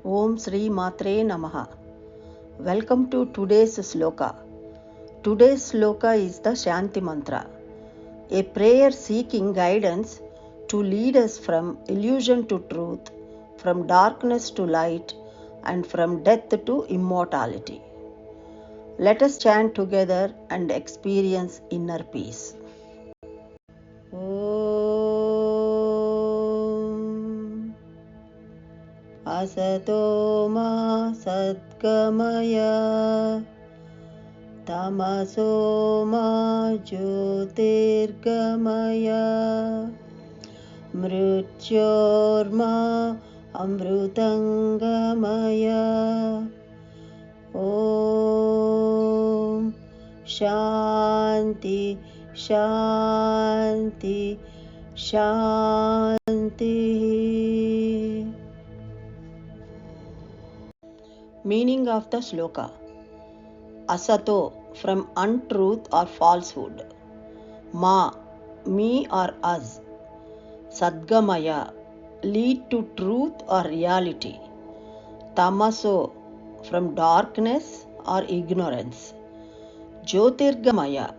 Om Sri Matre Namaha. Welcome to today's sloka. Today's sloka is the Shanti Mantra, a prayer seeking guidance to lead us from illusion to truth, from darkness to light, and from death to immortality. Let us chant together and experience inner peace. Asato ma sadgamaya, tamaso ma jyotirgamaya, mrityorma amrutangamaya. Om Shanti Shanti Shanti. Meaning of the sloka. Asato, from untruth or falsehood. Ma, me or us. Sadgamaya, lead to truth or reality. Tamaso, from darkness or ignorance. Jyotirgamaya,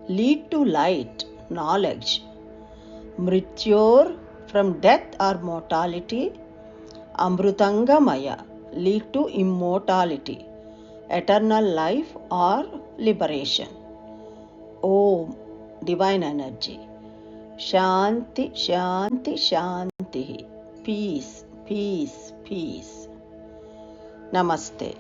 lead to light, knowledge. Mrityor, from death or mortality. Amrutangamaya, lead to immortality, eternal life or liberation. Om, divine energy. Shanti, Shanti, Shanti. Peace, peace, peace. Namaste.